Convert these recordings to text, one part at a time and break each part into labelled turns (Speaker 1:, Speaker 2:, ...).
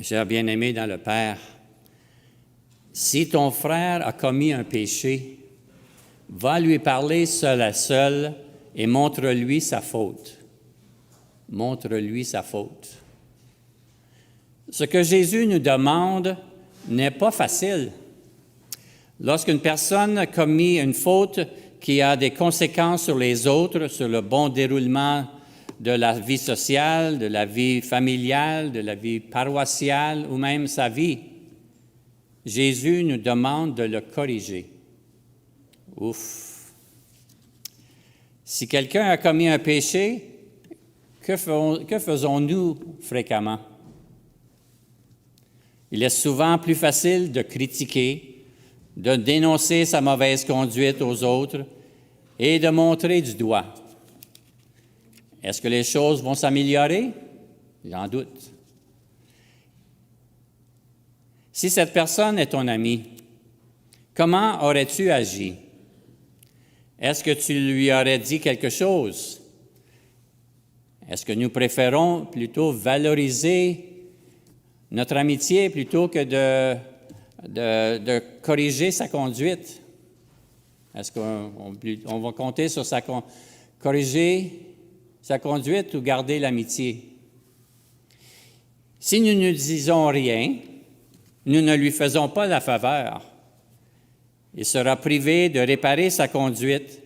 Speaker 1: Cher bien-aimé dans le Père, si ton frère a commis un péché, va lui parler seul à seul et montre-lui sa faute. Montre-lui sa faute. Ce que Jésus nous demande n'est pas facile. Lorsqu'une personne a commis une faute qui a des conséquences sur les autres, sur le bon déroulement de la vie sociale, de la vie familiale, de la vie paroissiale ou même sa vie, Jésus nous demande de le corriger. Ouf! Si quelqu'un a commis un péché, que faisons-nous fréquemment? Il est souvent plus facile de critiquer, de dénoncer sa mauvaise conduite aux autres et de montrer du doigt. Est-ce que les choses vont s'améliorer? J'en doute. Si cette personne est ton ami, comment aurais-tu agi? Est-ce que tu lui aurais dit quelque chose? Est-ce que nous préférons plutôt valoriser notre amitié plutôt que de corriger sa conduite? Est-ce qu'on va compter sur corriger sa conduite ou garder l'amitié? Si nous ne disons rien, nous ne lui faisons pas la faveur. Il sera privé de réparer sa conduite,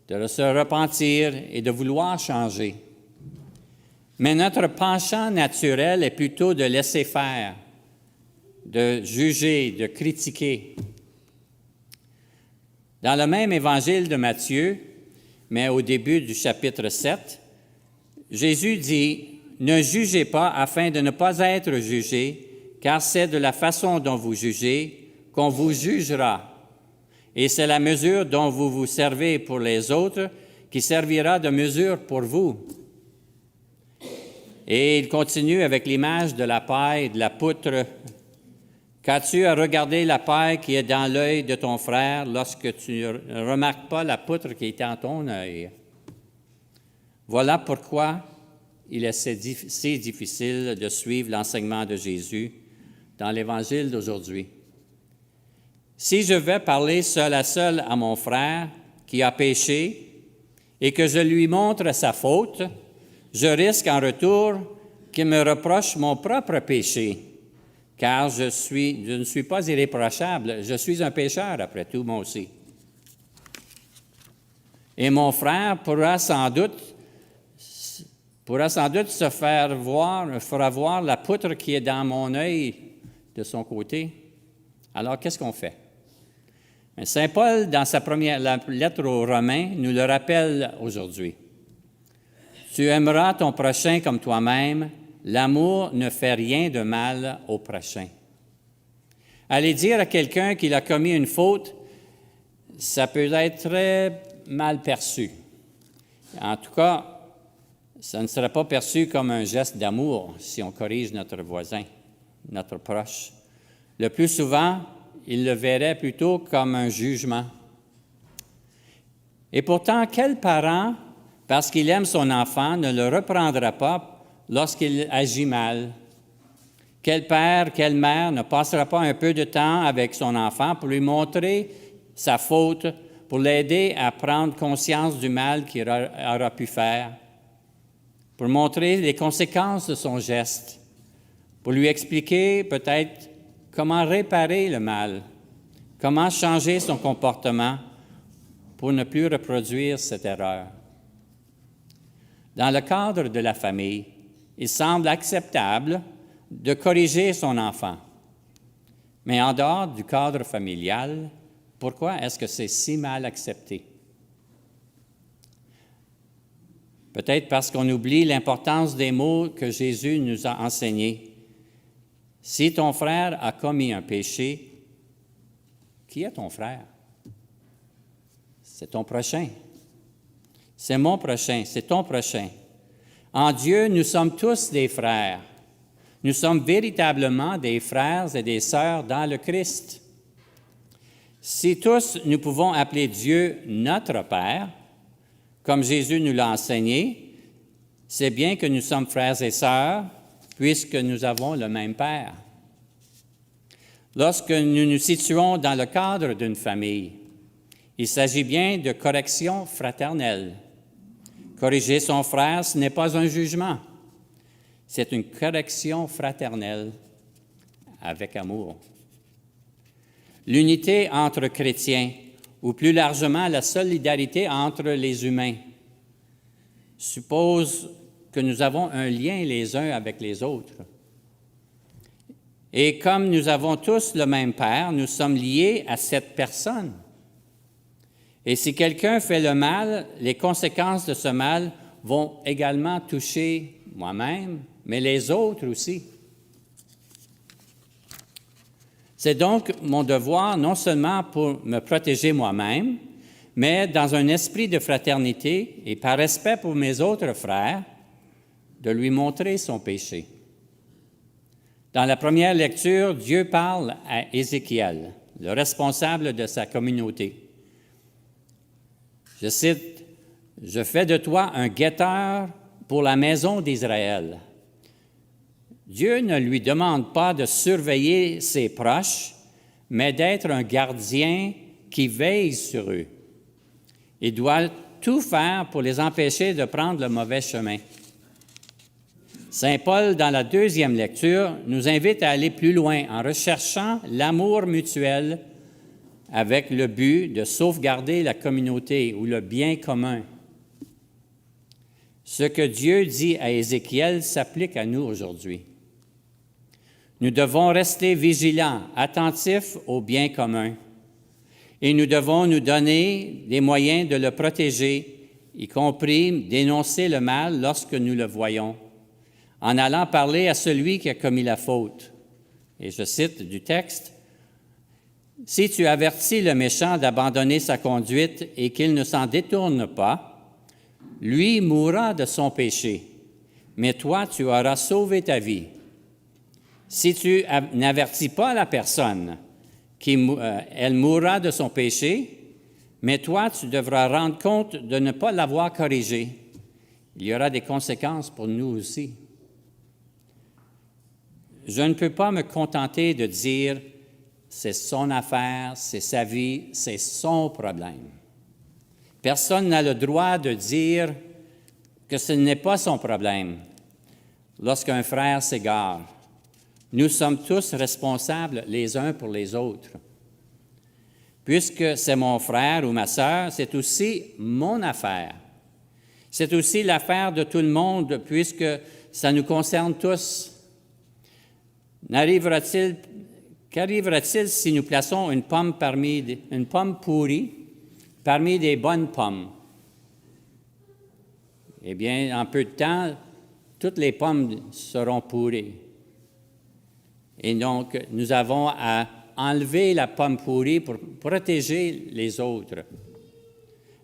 Speaker 1: de se repentir et de vouloir changer. Mais notre penchant naturel est plutôt de laisser faire, de juger, de critiquer. Dans le même évangile de Matthieu, mais au début du chapitre 7, Jésus dit « Ne jugez pas afin de ne pas être jugés, car c'est de la façon dont vous jugez qu'on vous jugera. Et c'est la mesure dont vous vous servez pour les autres qui servira de mesure pour vous. » Et il continue avec l'image de la paille et de la poutre. « Qu'as-tu à regarder la paille qui est dans l'œil de ton frère lorsque tu ne remarques pas la poutre qui est dans ton œil? » Voilà pourquoi il est si difficile de suivre l'enseignement de Jésus dans l'Évangile d'aujourd'hui. Si je vais parler seul à mon frère qui a péché et que je lui montre sa faute, je risque en retour qu'il me reproche mon propre péché, car je ne suis pas irréprochable, je suis un pécheur après tout, moi aussi. Et mon frère fera sans doute fera voir la poutre qui est dans mon œil de son côté. Alors, qu'est-ce qu'on fait? Saint Paul, dans sa première lettre aux Romains, nous le rappelle aujourd'hui. Tu aimeras ton prochain comme toi-même. L'amour ne fait rien de mal au prochain. Aller dire à quelqu'un qu'il a commis une faute, ça peut être très mal perçu. En tout cas, ça ne serait pas perçu comme un geste d'amour si on corrige notre voisin, notre proche. Le plus souvent, il le verrait plutôt comme un jugement. Et pourtant, quel parent, parce qu'il aime son enfant, ne le reprendra pas lorsqu'il agit mal? Quel père, quelle mère ne passera pas un peu de temps avec son enfant pour lui montrer sa faute, pour l'aider à prendre conscience du mal qu'il aura pu faire, pour montrer les conséquences de son geste, pour lui expliquer peut-être comment réparer le mal, comment changer son comportement pour ne plus reproduire cette erreur. Dans le cadre de la famille, il semble acceptable de corriger son enfant. Mais en dehors du cadre familial, pourquoi est-ce que c'est si mal accepté? Peut-être parce qu'on oublie l'importance des mots que Jésus nous a enseignés. Si ton frère a commis un péché, qui est ton frère? C'est ton prochain. C'est mon prochain, c'est ton prochain. En Dieu, nous sommes tous des frères. Nous sommes véritablement des frères et des sœurs dans le Christ. Si tous nous pouvons appeler Dieu notre Père, comme Jésus nous l'a enseigné, c'est bien que nous sommes frères et sœurs, puisque nous avons le même Père. Lorsque nous nous situons dans le cadre d'une famille, il s'agit bien de correction fraternelle. Corriger son frère, ce n'est pas un jugement. C'est une correction fraternelle avec amour. L'unité entre chrétiens, ou plus largement la solidarité entre les humains, suppose que nous avons un lien les uns avec les autres. Et comme nous avons tous le même Père, nous sommes liés à cette personne. Et si quelqu'un fait le mal, les conséquences de ce mal vont également toucher moi-même, mais les autres aussi. C'est donc mon devoir, non seulement pour me protéger moi-même, mais dans un esprit de fraternité et par respect pour mes autres frères, de lui montrer son péché. Dans la première lecture, Dieu parle à Ézéchiel, le responsable de sa communauté. Je cite, « Je fais de toi un guetteur pour la maison d'Israël. » Dieu ne lui demande pas de surveiller ses proches, mais d'être un gardien qui veille sur eux. Il doit tout faire pour les empêcher de prendre le mauvais chemin. Saint Paul, dans la deuxième lecture, nous invite à aller plus loin en recherchant l'amour mutuel avec le but de sauvegarder la communauté ou le bien commun. Ce que Dieu dit à Ézéchiel s'applique à nous aujourd'hui. Nous devons rester vigilants, attentifs au bien commun, et nous devons nous donner les moyens de le protéger, y compris dénoncer le mal lorsque nous le voyons, en allant parler à celui qui a commis la faute. Et je cite du texte, « Si tu avertis le méchant d'abandonner sa conduite et qu'il ne s'en détourne pas, lui mourra de son péché, mais toi tu auras sauvé ta vie. Si tu n'avertis pas la personne, elle mourra de son péché, mais toi tu devras rendre compte de ne pas l'avoir corrigé. Il y aura des conséquences pour nous aussi. » Je ne peux pas me contenter de dire « c'est son affaire, c'est sa vie, c'est son problème ». Personne n'a le droit de dire que ce n'est pas son problème lorsqu'un frère s'égare. Nous sommes tous responsables les uns pour les autres. Puisque c'est mon frère ou ma sœur, c'est aussi mon affaire. C'est aussi l'affaire de tout le monde puisque ça nous concerne tous. Qu'arrivera-t-il si nous plaçons une pomme pourrie parmi des bonnes pommes? Eh bien, en peu de temps, toutes les pommes seront pourries. Et donc, nous avons à enlever la pomme pourrie pour protéger les autres.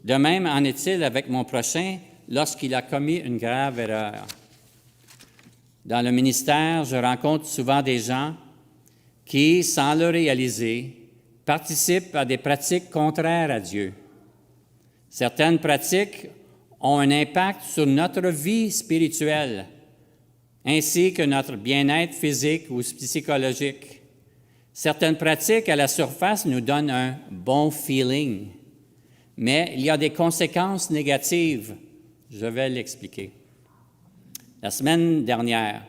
Speaker 1: De même en est-il avec mon prochain lorsqu'il a commis une grave erreur. Dans le ministère, je rencontre souvent des gens qui, sans le réaliser, participent à des pratiques contraires à Dieu. Certaines pratiques ont un impact sur notre vie spirituelle, ainsi que notre bien-être physique ou psychologique. Certaines pratiques à la surface nous donnent un bon feeling, mais il y a des conséquences négatives. Je vais l'expliquer. La semaine dernière,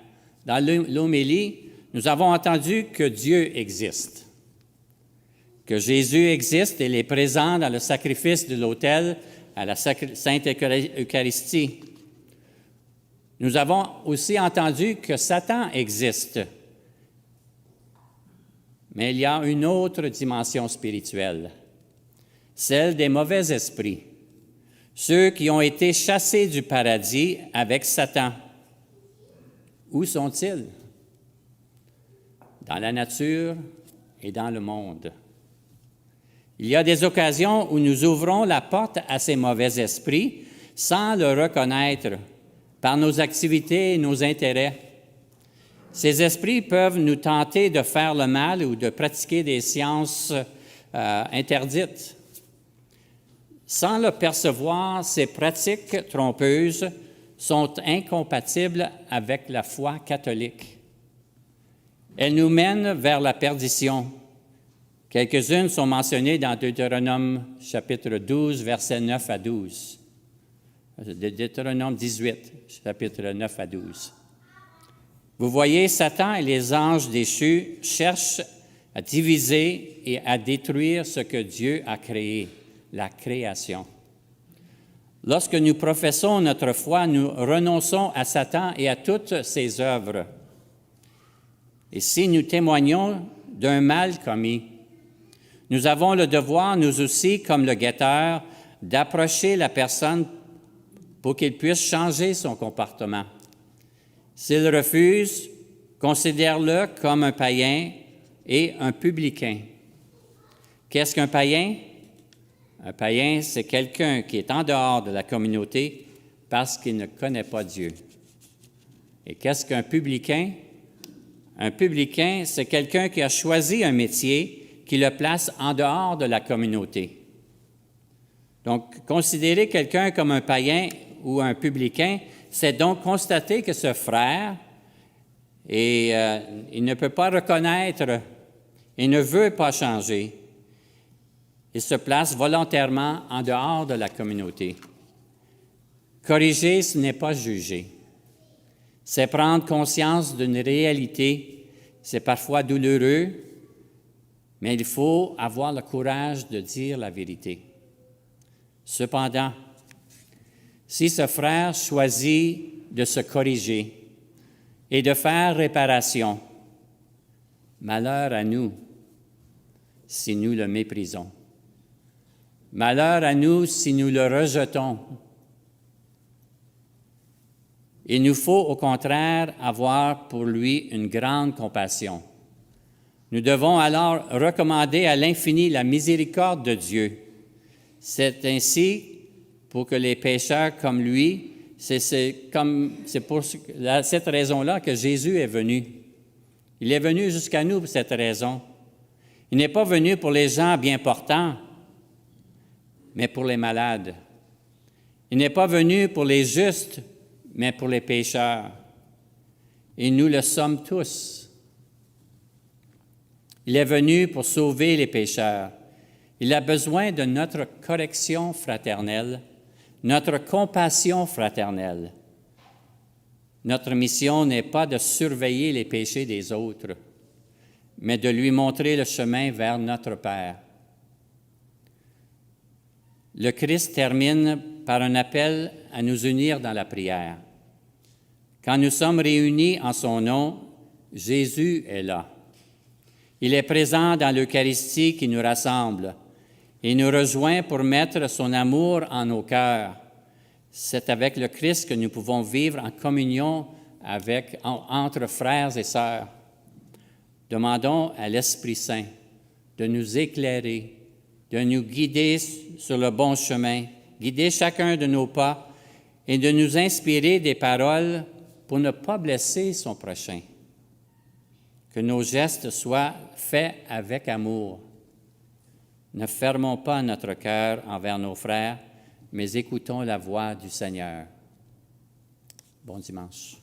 Speaker 1: dans l'homélie, nous avons entendu que Dieu existe, que Jésus existe et il est présent dans le sacrifice de l'autel à la Sainte Eucharistie. Nous avons aussi entendu que Satan existe, mais il y a une autre dimension spirituelle, celle des mauvais esprits, ceux qui ont été chassés du paradis avec Satan. Où sont-ils? Dans la nature et dans le monde. Il y a des occasions où nous ouvrons la porte à ces mauvais esprits sans le reconnaître par nos activités et nos intérêts. Ces esprits peuvent nous tenter de faire le mal ou de pratiquer des sciences interdites. Sans le percevoir, ces pratiques trompeuses sont incompatibles avec la foi catholique. Elles nous mènent vers la perdition. Quelques-unes sont mentionnées dans Deutéronome chapitre 12, versets 9 à 12. Deutéronome 18, chapitre 9 à 12. Vous voyez, Satan et les anges déchus cherchent à diviser et à détruire ce que Dieu a créé, la création. Lorsque nous professons notre foi, nous renonçons à Satan et à toutes ses œuvres. Et si nous témoignons d'un mal commis, nous avons le devoir, nous aussi, comme le guetteur, d'approcher la personne pour qu'il puisse changer son comportement. S'il refuse, considère-le comme un païen et un publicain. Qu'est-ce qu'un païen? Un païen, c'est quelqu'un qui est en dehors de la communauté parce qu'il ne connaît pas Dieu. Et qu'est-ce qu'un publicain? Un publicain, c'est quelqu'un qui a choisi un métier qui le place en dehors de la communauté. Donc, considérer quelqu'un comme un païen ou un publicain, c'est donc constater que ce frère, il ne peut pas reconnaître, il ne veut pas changer. Il se place volontairement en dehors de la communauté. Corriger, ce n'est pas juger. C'est prendre conscience d'une réalité. C'est parfois douloureux, mais il faut avoir le courage de dire la vérité. Cependant, si ce frère choisit de se corriger et de faire réparation, malheur à nous si nous le méprisons. Malheur à nous si nous le rejetons. Il nous faut au contraire avoir pour lui une grande compassion. Nous devons alors recommander à l'infini la miséricorde de Dieu. C'est ainsi pour que les pécheurs comme lui, c'est pour cette raison-là que Jésus est venu. Il est venu jusqu'à nous pour cette raison. Il n'est pas venu pour les gens bien portants, mais pour les malades. Il n'est pas venu pour les justes, mais pour les pécheurs. Et nous le sommes tous. Il est venu pour sauver les pécheurs. Il a besoin de notre correction fraternelle, notre compassion fraternelle. Notre mission n'est pas de surveiller les péchés des autres, mais de lui montrer le chemin vers notre Père. Le Christ termine par un appel à nous unir dans la prière. Quand nous sommes réunis en son nom, Jésus est là. Il est présent dans l'Eucharistie qui nous rassemble. Il nous rejoint pour mettre son amour en nos cœurs. C'est avec le Christ que nous pouvons vivre en communion entre frères et sœurs. Demandons à l'Esprit Saint de nous éclairer, de nous guider sur le bon chemin, guider chacun de nos pas et de nous inspirer des paroles pour ne pas blesser son prochain. Que nos gestes soient faits avec amour. Ne fermons pas notre cœur envers nos frères, mais écoutons la voix du Seigneur. Bon dimanche.